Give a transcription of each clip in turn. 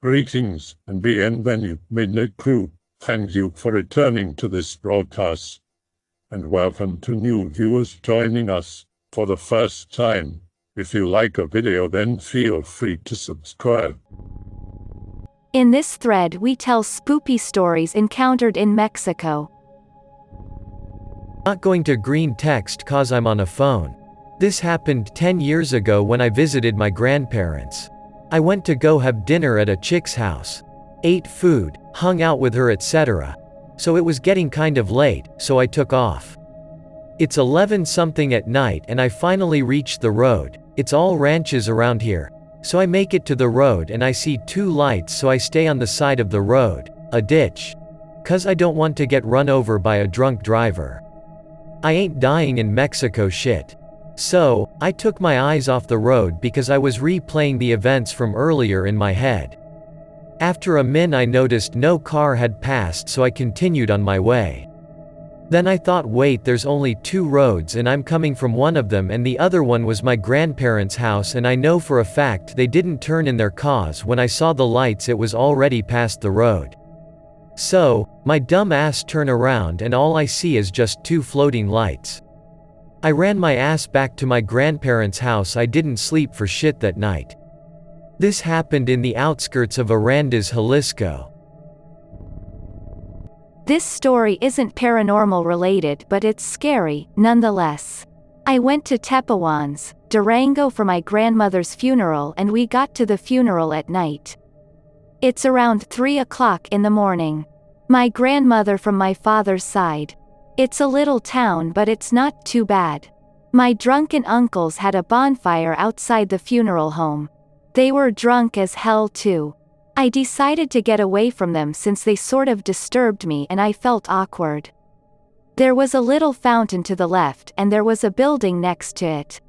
Greetings and bienvenue, midnight crew. Thank you for returning to this broadcast, and welcome to new viewers joining us for the first time. If you like a video, then feel free to subscribe. In this thread we tell spoopy stories encountered in Mexico. Not going to Greentext cause I'm on a phone. This happened 10 years ago when I visited my grandparents. I went to go have dinner at a chick's house. Ate food, hung out with her, etc. So it was getting kind of late, so I took off. It's 11-something at night and I finally reached the road. It's all ranches around here. So I make it to the road and I see two lights, so I stay on the side of the road, a ditch. 'Cause I don't want to get run over by a drunk driver. I ain't dying in Mexico shit. So, I took my eyes off the road because I was replaying the events from earlier in my head. After a min I noticed no car had passed, so I continued on my way. Then I thought, wait, there's only two roads and I'm coming from one of them and the other one was my grandparents' house, and I know for a fact they didn't turn in their cars. When I saw the lights it was already past the road. So, my dumb ass turn around and all I see is just two floating lights. I ran my ass back to my grandparents' house. I didn't sleep for shit that night. This happened in the outskirts of Arandas, Jalisco. This story isn't paranormal related, but it's scary, nonetheless. I went to Tepehuanes, Durango for my grandmother's funeral, and we got to the funeral at night. It's around 3 o'clock in the morning. My grandmother from my father's side. It's a little town, but it's not too bad. My drunken uncles had a bonfire outside the funeral home. They were drunk as hell too. I decided to get away from them since they sort of disturbed me and I felt awkward. There was a little fountain to the left and there was a building next to it.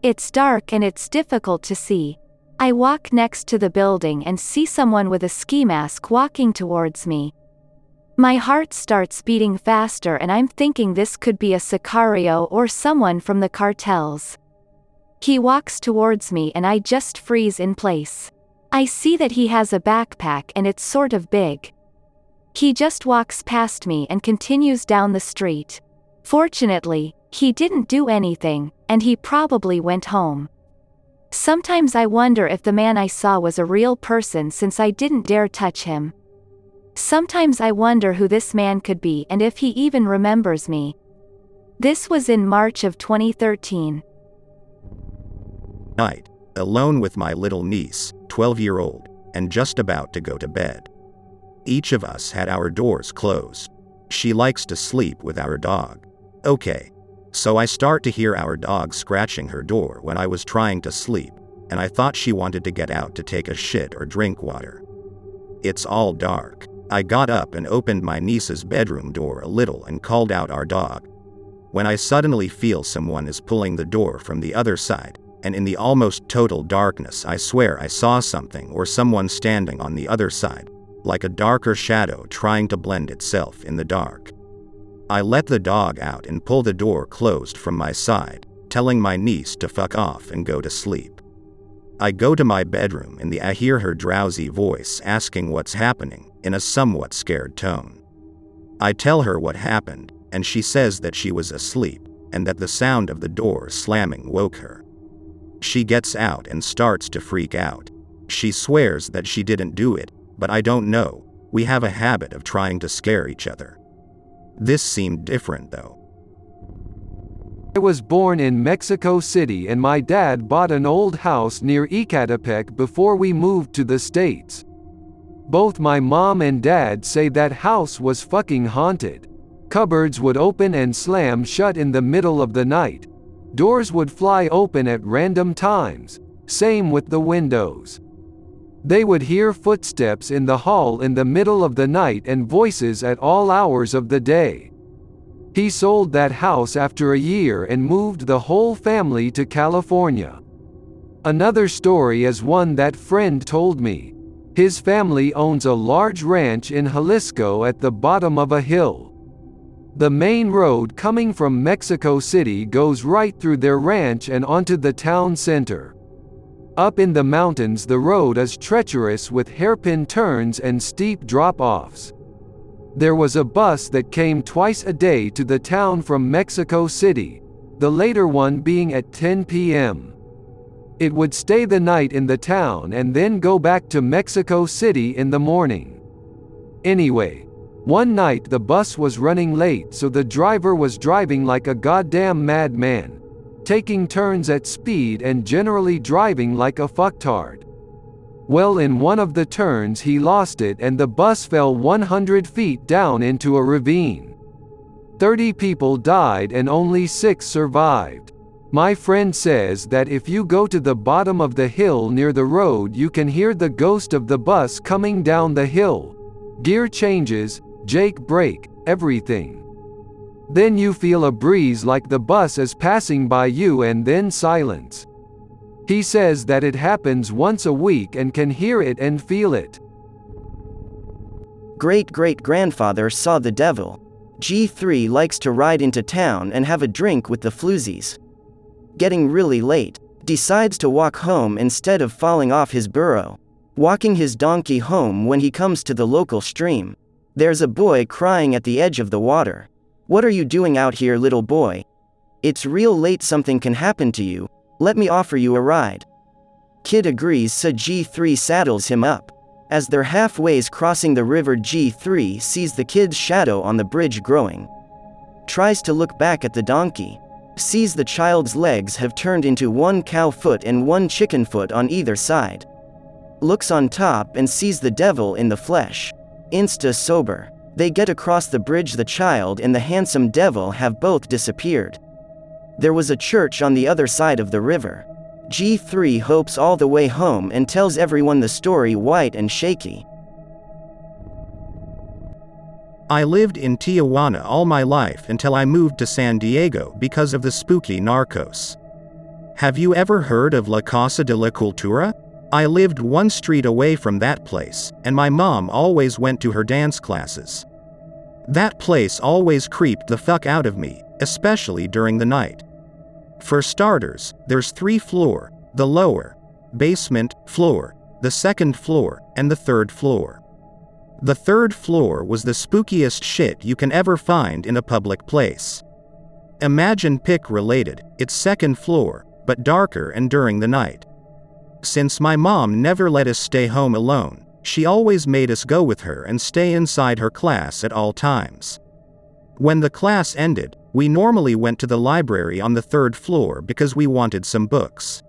It's dark and it's difficult to see. I walk next to the building and see someone with a ski mask walking towards me. My heart starts beating faster and I'm thinking this could be a sicario or someone from the cartels. He walks towards me and I just freeze in place. I see that he has a backpack and it's sort of big. He just walks past me and continues down the street. Fortunately, he didn't do anything, and he probably went home. Sometimes I wonder if the man I saw was a real person since I didn't dare touch him. Sometimes I wonder who this man could be and if he even remembers me. This was in March of 2013. Night, alone with my little niece, 12-year-old, and just about to go to bed. Each of us had our doors closed. She likes to sleep with our dog. Okay. So I start to hear our dog scratching her door when I was trying to sleep, and I thought she wanted to get out to take a shit or drink water. It's all dark. I got up and opened my niece's bedroom door a little and called out our dog. When I suddenly feel someone is pulling the door from the other side, and in the almost total darkness I swear I saw something or someone standing on the other side, like a darker shadow trying to blend itself in the dark. I let the dog out and pull the door closed from my side, telling my niece to fuck off and go to sleep. I go to my bedroom and I hear her drowsy voice asking what's happening, in a somewhat scared tone. I tell her what happened, and she says that she was asleep, and that the sound of the door slamming woke her. She gets out and starts to freak out. She swears that she didn't do it, but I don't know. We have a habit of trying to scare each other. This seemed different though. I was born in Mexico City and my dad bought an old house near Ecatepec before we moved to the States. Both my mom and dad say that house was fucking haunted. Cupboards would open and slam shut in the middle of the night. Doors would fly open at random times. Same with the windows. They would hear footsteps in the hall in the middle of the night and voices at all hours of the day. He sold that house after a year and moved the whole family to California. Another story is one that friend told me. His family owns a large ranch in Jalisco at the bottom of a hill. The main road coming from Mexico City goes right through their ranch and onto the town center. Up in the mountains the road is treacherous with hairpin turns and steep drop-offs. There was a bus that came twice a day to the town from Mexico City, the later one being at 10 p.m. It would stay the night in the town and then go back to Mexico City in the morning. Anyway, one night the bus was running late, so the driver was driving like a goddamn madman, taking turns at speed and generally driving like a fucktard. Well, in one of the turns he lost it and the bus fell 100 feet down into a ravine. 30 people died and only 6 survived. My friend says that if you go to the bottom of the hill near the road you can hear the ghost of the bus coming down the hill. Gear changes, Jake brake, everything. Then you feel a breeze like the bus is passing by you and then silence. He says that it happens once a week and can hear it and feel it. Great-great-grandfather saw the devil. G3 likes to ride into town and have a drink with the floozies. Getting really late, decides to walk home instead of falling off his burro. Walking his donkey home when he comes to the local stream. There's a boy crying at the edge of the water. "What are you doing out here, little boy? It's real late, something can happen to you. Let me offer you a ride." Kid agrees, so G3 saddles him up. As they're halfways crossing the river, G3 sees the kid's shadow on the bridge growing. Tries to look back at the donkey. Sees the child's legs have turned into one cow foot and one chicken foot on either side. Looks on top and sees the devil in the flesh. Insta sober. They get across the bridge. The child and the handsome devil have both disappeared. There was a church on the other side of the river. G3 hopes all the way home and tells everyone the story, white and shaky. I lived in Tijuana all my life until I moved to San Diego because of the spooky narcos. Have you ever heard of La Casa de la Cultura? I lived one street away from that place, and my mom always went to her dance classes. That place always creeped the fuck out of me, especially during the night. For starters, there's 3 floors, the lower, basement, floor, the second floor, and the third floor. The third floor was the spookiest shit you can ever find in a public place. Imagine Pick related, it's second floor, but darker and during the night. Since my mom never let us stay home alone, she always made us go with her and stay inside her class at all times. When the class ended, we normally went to the library on the third floor because we wanted some books.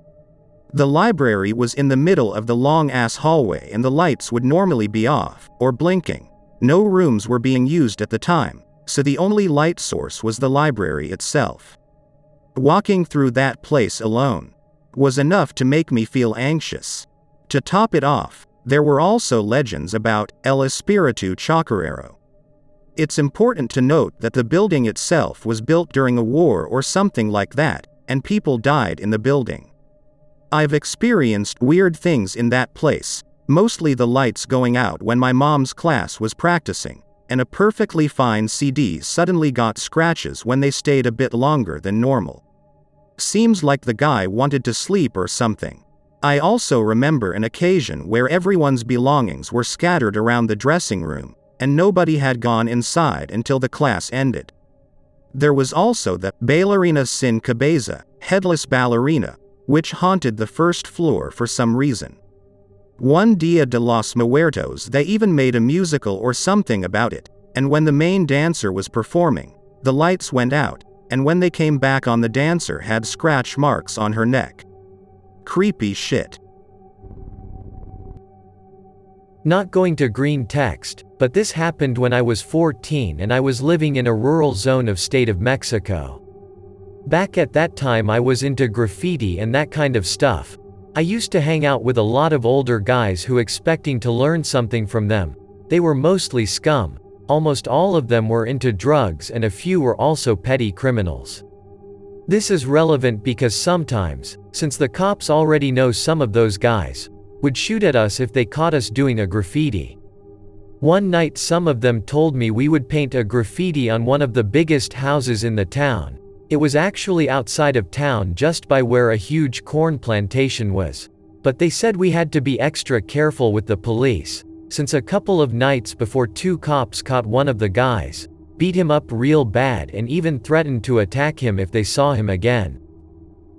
The library was in the middle of the long-ass hallway and the lights would normally be off, or blinking. No rooms were being used at the time, so the only light source was the library itself. Walking through that place alone was enough to make me feel anxious. To top it off, there were also legends about El Espiritu Chacarero. It's important to note that the building itself was built during a war or something like that, and people died in the building. I've experienced weird things in that place, mostly the lights going out when my mom's class was practicing, and a perfectly fine CD suddenly got scratches when they stayed a bit longer than normal. Seems like the guy wanted to sleep or something. I also remember an occasion where everyone's belongings were scattered around the dressing room, and nobody had gone inside until the class ended. There was also the Ballerina Sin Cabeza, headless ballerina, which haunted the first floor for some reason. One Dia de los Muertos, they even made a musical or something about it, and when the main dancer was performing, the lights went out, and when they came back on, the dancer had scratch marks on her neck. Creepy shit. Not going to Greentext, but this happened when I was 14 and I was living in a rural zone of state of Mexico. Back at that time I was into graffiti and that kind of stuff. I used to hang out with a lot of older guys who expecting to learn something from them. They were mostly scum. Almost all of them were into drugs and a few were also petty criminals. This is relevant because sometimes, since the cops already know some of those guys, would shoot at us if they caught us doing a graffiti. One night some of them told me we would paint a graffiti on one of the biggest houses in the town. It was actually outside of town just by where a huge corn plantation was. but they said we had to be extra careful with the police, since a couple of nights before 2 cops caught one of the guys, beat him up real bad and even threatened to attack him if they saw him again.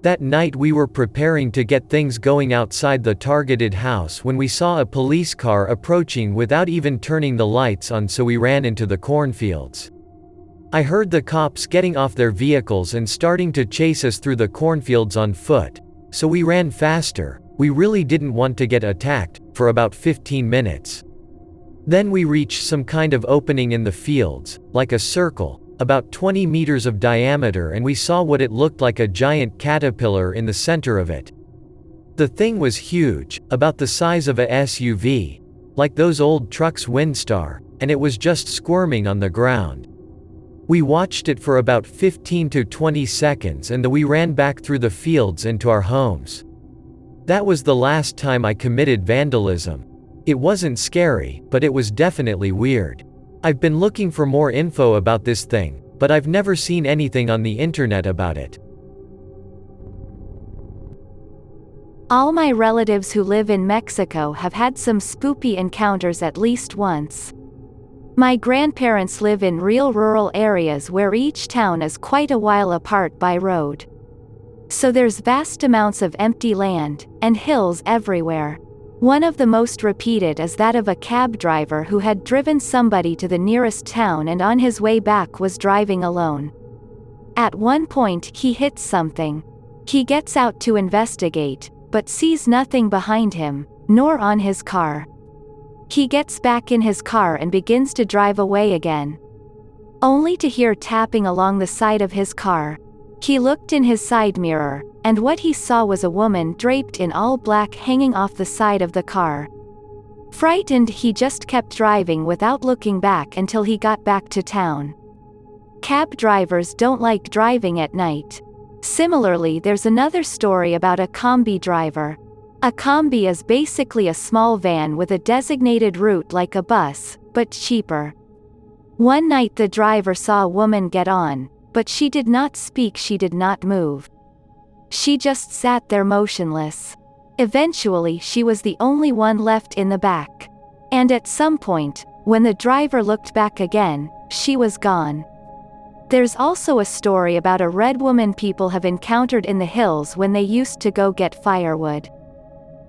That night we were preparing to get things going outside the targeted house when we saw a police car approaching without even turning the lights on, so we ran into the cornfields. I heard the cops getting off their vehicles and starting to chase us through the cornfields on foot, so we ran faster. We really didn't want to get attacked, for about 15 minutes. Then we reached some kind of opening in the fields, like a circle, about 20 meters of diameter, and we saw what it looked like, a giant caterpillar in the center of it. The thing was huge, about the size of a SUV, like those old trucks Windstar, and it was just squirming on the ground. We watched it for about 15 to 20 seconds and then we ran back through the fields into our homes. That was the last time I committed vandalism. It wasn't scary, but it was definitely weird. I've been looking for more info about this thing, but I've never seen anything on the internet about it. All my relatives who live in Mexico have had some spooky encounters at least once. My grandparents live in real rural areas where each town is quite a while apart by road. So there's vast amounts of empty land, and hills everywhere. One of the most repeated is that of a cab driver who had driven somebody to the nearest town and on his way back was driving alone. At one point he hits something. He gets out to investigate, but sees nothing behind him, nor on his car. He gets back in his car and begins to drive away again, only to hear tapping along the side of his car. He looked in his side mirror, and what he saw was a woman draped in all black hanging off the side of the car. Frightened, he just kept driving without looking back until he got back to town. Cab drivers don't like driving at night. Similarly, there's another story about a combi driver. A combi is basically a small van with a designated route like a bus, but cheaper. One night the driver saw a woman get on, but she did not speak, she did not move. She just sat there motionless. Eventually she was the only one left in the back. And at some point, when the driver looked back again, she was gone. There's also a story about a red woman people have encountered in the hills when they used to go get firewood.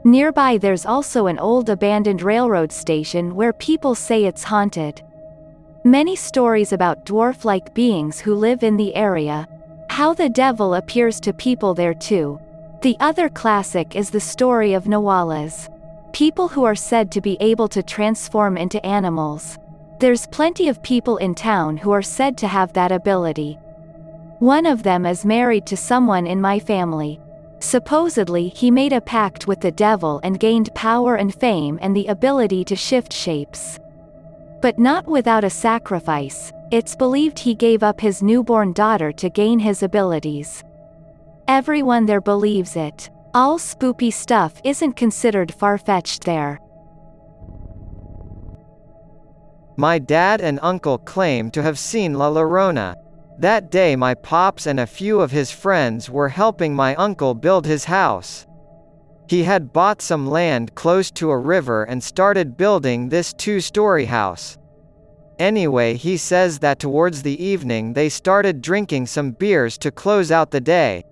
Nearby there's also an old abandoned railroad station where people say it's haunted. Many stories about dwarf-like beings who live in the area. How the devil appears to people there too. The other classic is the story of Nawalas. People who are said to be able to transform into animals. There's plenty of people in town who are said to have that ability. One of them is married to someone in my family. Supposedly he made a pact with the devil and gained power and fame and the ability to shift shapes. But not without a sacrifice. It's believed he gave up his newborn daughter to gain his abilities. Everyone there believes it. All spooky stuff isn't considered far-fetched there. My dad and uncle claim to have seen La Llorona. That day my pops and a few of his friends were helping my uncle build his house. He had bought some land close to a river and started building this 2-story house. Anyway, he says that towards the evening they started drinking some beers to close out the day.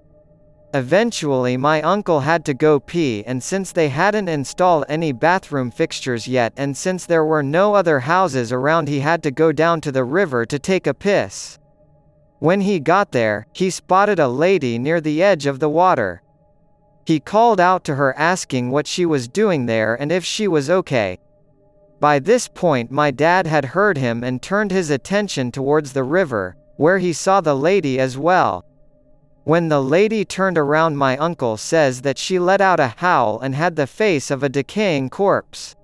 Eventually my uncle had to go pee, and since they hadn't installed any bathroom fixtures yet and since there were no other houses around, he had to go down to the river to take a piss. When he got there, he spotted a lady near the edge of the water. He called out to her asking what she was doing there and if she was okay. By this point my dad had heard him and turned his attention towards the river, where he saw the lady as well. When the lady turned around, my uncle says that she let out a howl and had the face of a decaying corpse.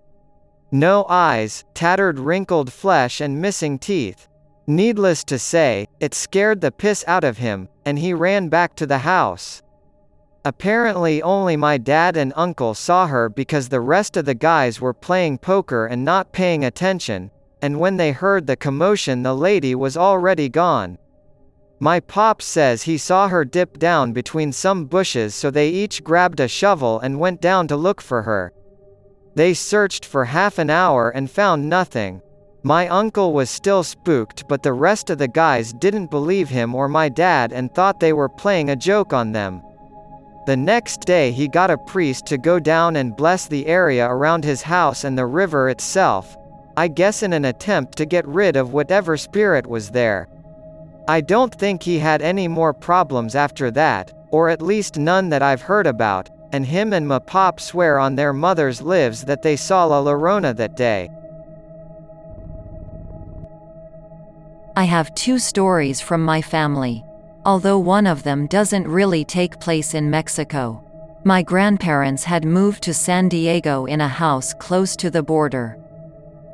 No eyes, tattered wrinkled flesh and missing teeth. Needless to say, it scared the piss out of him, and he ran back to the house. Apparently only my dad and uncle saw her because the rest of the guys were playing poker and not paying attention, and when they heard the commotion the lady was already gone. My pop says he saw her dip down between some bushes, so they each grabbed a shovel and went down to look for her. They searched for half an hour and found nothing. My uncle was still spooked, but the rest of the guys didn't believe him or my dad and thought they were playing a joke on them. The next day he got a priest to go down and bless the area around his house and the river itself, I guess in an attempt to get rid of whatever spirit was there. I don't think he had any more problems after that, or at least none that I've heard about, and him and my pop swear on their mother's lives that they saw La Llorona that day. I have 2 stories from my family. Although one of them doesn't really take place in Mexico. My grandparents had moved to San Diego in a house close to the border.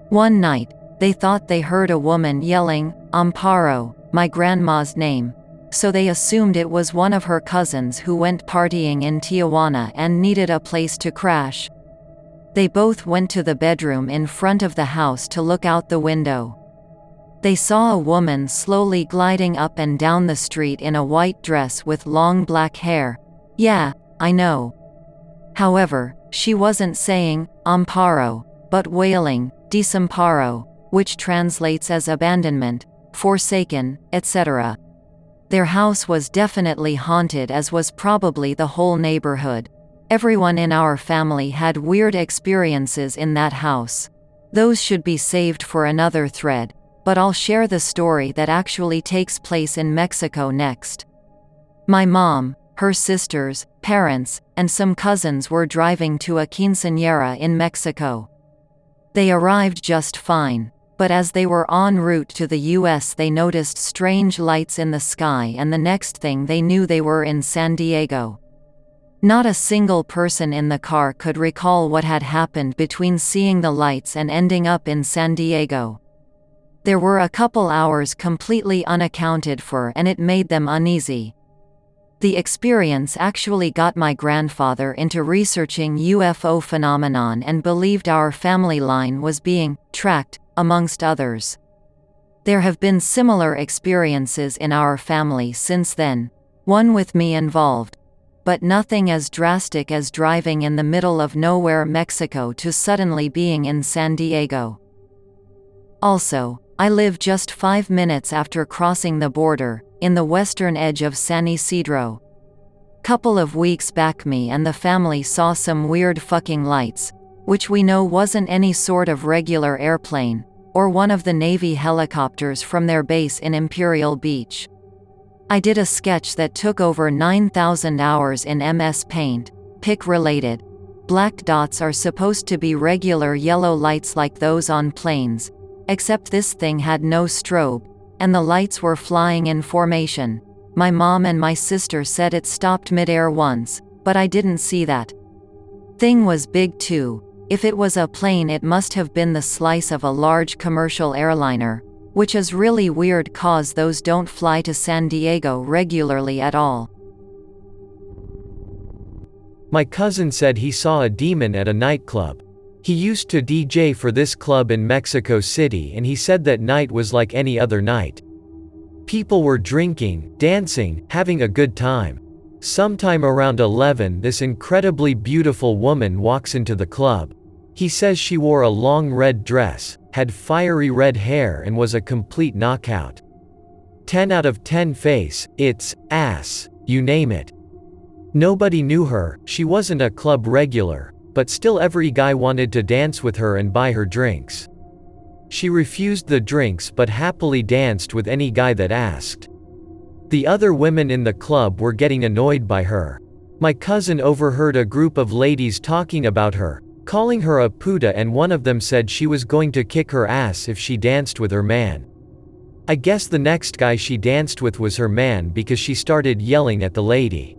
One night, they thought they heard a woman yelling, "Amparo," my grandma's name, so they assumed it was one of her cousins who went partying in Tijuana and needed a place to crash. They both went to the bedroom in front of the house to look out the window. They saw a woman slowly gliding up and down the street in a white dress with long black hair. Yeah, I know. However, she wasn't saying, "Amparo," but wailing, "Desamparo," which translates as abandonment, forsaken, etc. Their house was definitely haunted, as was probably the whole neighborhood. Everyone in our family had weird experiences in that house. Those should be saved for another thread. But I'll share the story that actually takes place in Mexico next. My mom, her sisters, parents, and some cousins were driving to a quinceañera in Mexico. They arrived just fine, but as they were en route to the US they noticed strange lights in the sky, and the next thing they knew they were in San Diego. Not a single person in the car could recall what had happened between seeing the lights and ending up in San Diego. There were a couple hours completely unaccounted for, and it made them uneasy. The experience actually got my grandfather into researching UFO phenomenon and believed our family line was being tracked, amongst others. There have been similar experiences in our family since then, one with me involved, but nothing as drastic as driving in the middle of nowhere Mexico to suddenly being in San Diego. Also, I live just 5 minutes after crossing the border, in the western edge of San Isidro. Couple of weeks back me and the family saw some weird fucking lights, which we know wasn't any sort of regular airplane, or one of the Navy helicopters from their base in Imperial Beach. I did a sketch that took over 9,000 hours in MS Paint, pic related. Black dots are supposed to be regular yellow lights like those on planes, except this thing had no strobe, and the lights were flying in formation. My mom and my sister said it stopped mid-air once, but I didn't see that. Thing was big too. If it was a plane it must have been the slice of a large commercial airliner, which is really weird cause those don't fly to San Diego regularly at all. My cousin said he saw a demon at a nightclub. He used to DJ for this club in Mexico City, and he said that night was like any other night. People were drinking, dancing, having a good time. Sometime around 11, this incredibly beautiful woman walks into the club. He says she wore a long red dress, had fiery red hair, and was a complete knockout. 10 out of 10 face, its, ass, you name it. Nobody knew her, she wasn't a club regular, but still every guy wanted to dance with her and buy her drinks. She refused the drinks but happily danced with any guy that asked. The other women in the club were getting annoyed by her. My cousin overheard a group of ladies talking about her, calling her a puta, and one of them said she was going to kick her ass if she danced with her man. I guess the next guy she danced with was her man because she started yelling at the lady.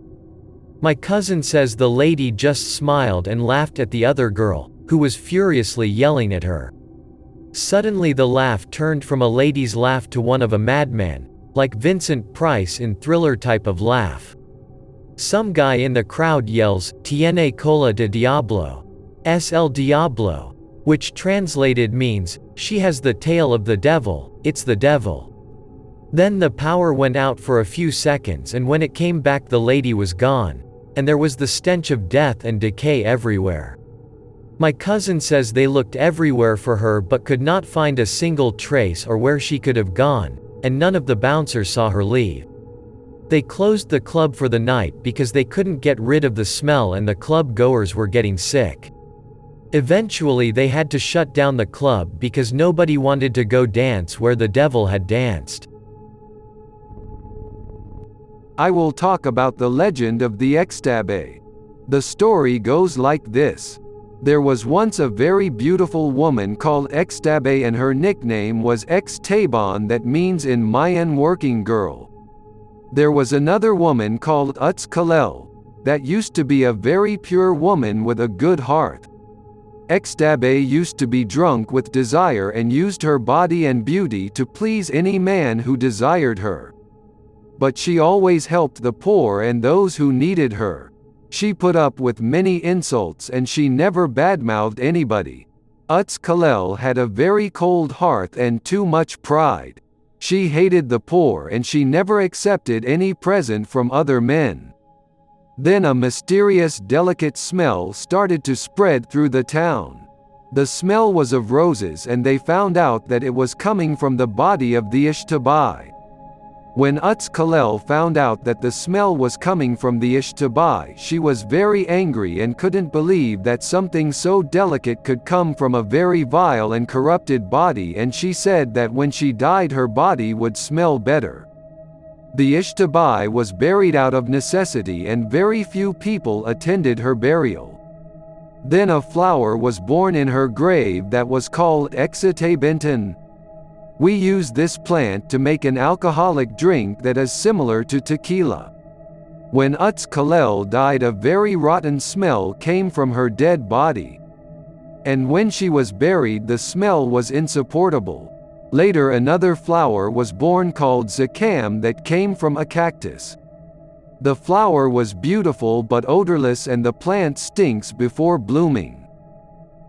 My cousin says the lady just smiled and laughed at the other girl, who was furiously yelling at her. Suddenly the laugh turned from a lady's laugh to one of a madman, like Vincent Price in Thriller type of laugh. Some guy in the crowd yells, "Tiene cola de diablo," es el diablo, which translated means, "She has the tail of the devil, it's the devil." Then the power went out for a few seconds, and when it came back the lady was gone, and there was the stench of death and decay everywhere. My cousin says they looked everywhere for her but could not find a single trace or where she could have gone, and none of the bouncers saw her leave. They closed the club for the night because they couldn't get rid of the smell and the club goers were getting sick. Eventually they had to shut down the club because nobody wanted to go dance where the devil had danced. I will talk about the legend of the Xtabay. The story goes like this. There was once a very beautiful woman called Xtabay and her nickname was Xtabay, that means in Mayan working girl. There was another woman called Outzkalel, that used to be a very pure woman with a good heart. Xtabay used to be drunk with desire and used her body and beauty to please any man who desired her. But she always helped the poor and those who needed her. She put up with many insults and she never badmouthed anybody. Outzkalel had a very cold heart and too much pride. She hated the poor and she never accepted any present from other men. Then a mysterious delicate smell started to spread through the town. The smell was of roses and they found out that it was coming from the body of the Xtabay. When Outzkalel found out that the smell was coming from the Xtabay, she was very angry and couldn't believe that something so delicate could come from a very vile and corrupted body, and she said that when she died her body would smell better. The Xtabay was buried out of necessity and very few people attended her burial. Then a flower was born in her grave that was called Ecatepec. We use this plant to make an alcoholic drink that is similar to tequila. When Outzkalel died, a very rotten smell came from her dead body. And when she was buried, the smell was insupportable. Later another flower was born called Zakam that came from a cactus. The flower was beautiful but odorless and the plant stinks before blooming.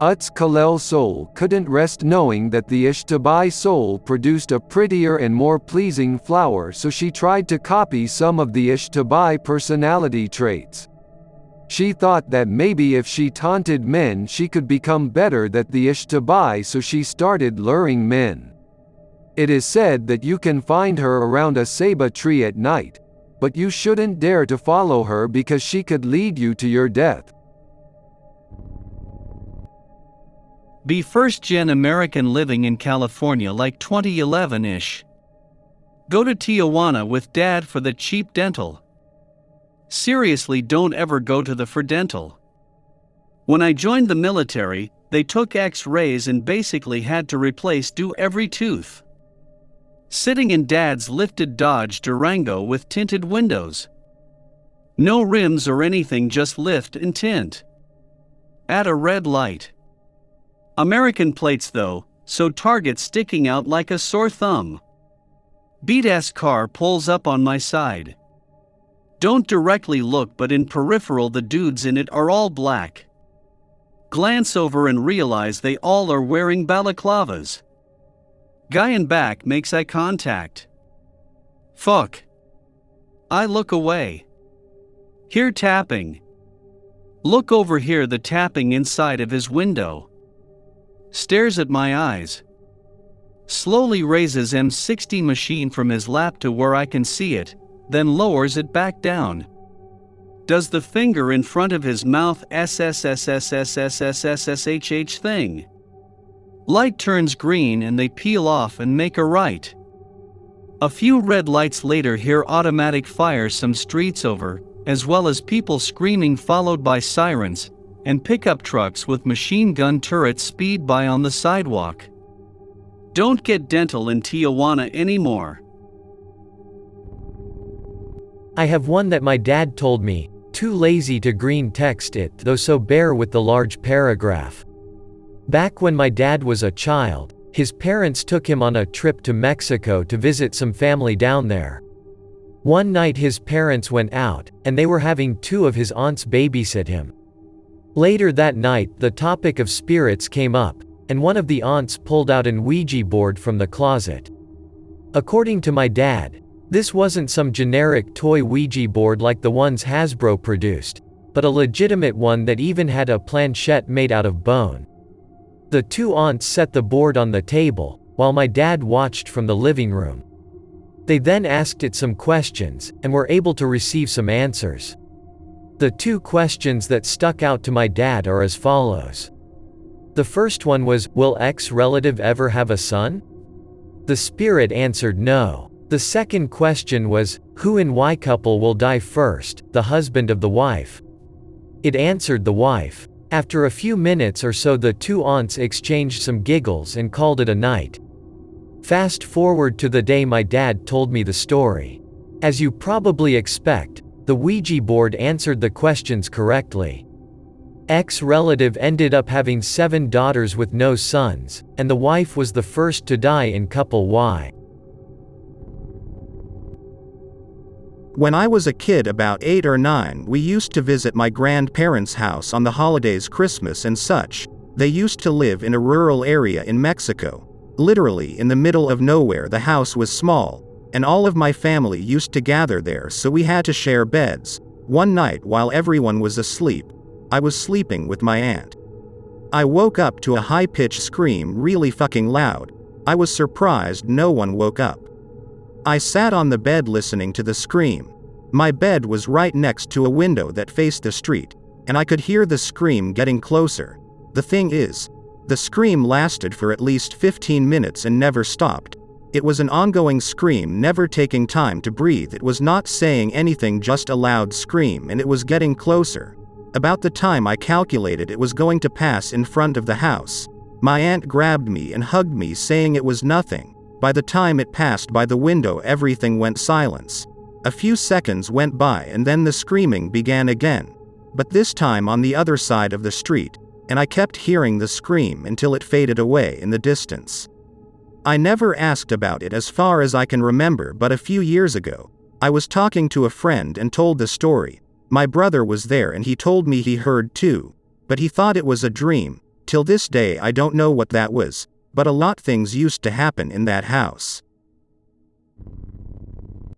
Outzkalel's soul couldn't rest knowing that the Xtabay soul produced a prettier and more pleasing flower, so she tried to copy some of the Xtabay personality traits. She thought that maybe if she taunted men she could become better than the Xtabay, so she started luring men. It is said that you can find her around a ceiba tree at night, but you shouldn't dare to follow her because she could lead you to your death. Be first-gen American living in California like 2011-ish. Go to Tijuana with dad for the cheap dental. Seriously, don't ever go to the for dental. When I joined the military, they took X-rays and basically had to do every tooth. Sitting in dad's lifted Dodge Durango with tinted windows. No rims or anything, just lift and tint. At a red light. American plates though, so target sticking out like a sore thumb. Beat-ass car pulls up on my side. Don't directly look, but in peripheral the dudes in it are all black. Glance over and realize they all are wearing balaclavas. Guy in back makes eye contact. Fuck. I look away. Hear tapping. Look over, here the tapping inside of his window. Stares at my eyes. Slowly raises M60 machine from his lap to where I can see it, then lowers it back down. Does the finger in front of his mouth SSSSSSSSSSSH thing. Light turns green and they peel off and make a right. A few red lights later, hear automatic fire some streets over, as well as people screaming followed by sirens, and pickup trucks with machine gun turrets speed by on the sidewalk. Don't get dental in Tijuana anymore. I have one that my dad told me, too lazy to Greentext it though, so bear with the large paragraph. Back when my dad was a child, his parents took him on a trip to Mexico to visit some family down there. One night his parents went out, and they were having two of his aunts babysit him. Later that night the topic of spirits came up, and one of the aunts pulled out an Ouija board from the closet. According to my dad, this wasn't some generic toy Ouija board like the ones Hasbro produced, but a legitimate one that even had a planchette made out of bone. The two aunts set the board on the table, while my dad watched from the living room. They then asked it some questions, and were able to receive some answers. The two questions that stuck out to my dad are as follows. The first one was, will X relative ever have a son? The spirit answered no. The second question was, who in Y couple will die first, the husband of the wife? It answered the wife. After a few minutes or so, the two aunts exchanged some giggles and called it a night. Fast forward to the day my dad told me the story. As you probably expect, the Ouija board answered the questions correctly. X relative ended up having 7 daughters with no sons, and the wife was the first to die in couple Y. When I was a kid about 8 or 9, we used to visit my grandparents' house on the holidays, Christmas and such. They used to live in a rural area in Mexico. Literally in the middle of nowhere. The house was small, and all of my family used to gather there, so we had to share beds. One night while everyone was asleep, I was sleeping with my aunt. I woke up to a high-pitched scream, really fucking loud. I was surprised no one woke up. I sat on the bed listening to the scream. My bed was right next to a window that faced the street, and I could hear the scream getting closer. The thing is, the scream lasted for at least 15 minutes and never stopped. It was an ongoing scream, never taking time to breathe. It was not saying anything, just a loud scream, and it was getting closer. About the time I calculated it was going to pass in front of the house, my aunt grabbed me and hugged me, saying it was nothing. By the time it passed by the window, everything went silence. A few seconds went by and then the screaming began again, but this time on the other side of the street, and I kept hearing the scream until it faded away in the distance. I never asked about it as far as I can remember, but a few years ago, I was talking to a friend and told the story. My brother was there and he told me he heard too, but he thought it was a dream. Till this day I don't know what that was, but a lot things used to happen in that house.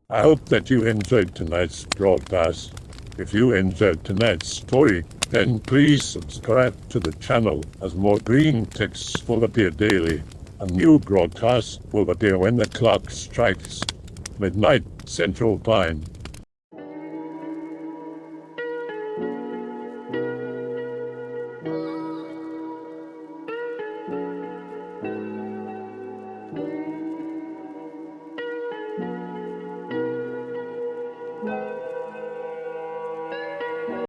I hope that you enjoyed tonight's broadcast. If you enjoyed tonight's story, then please subscribe to the channel, as more Greentext will appear daily. A new broadcast will appear when the clock strikes midnight Central Time.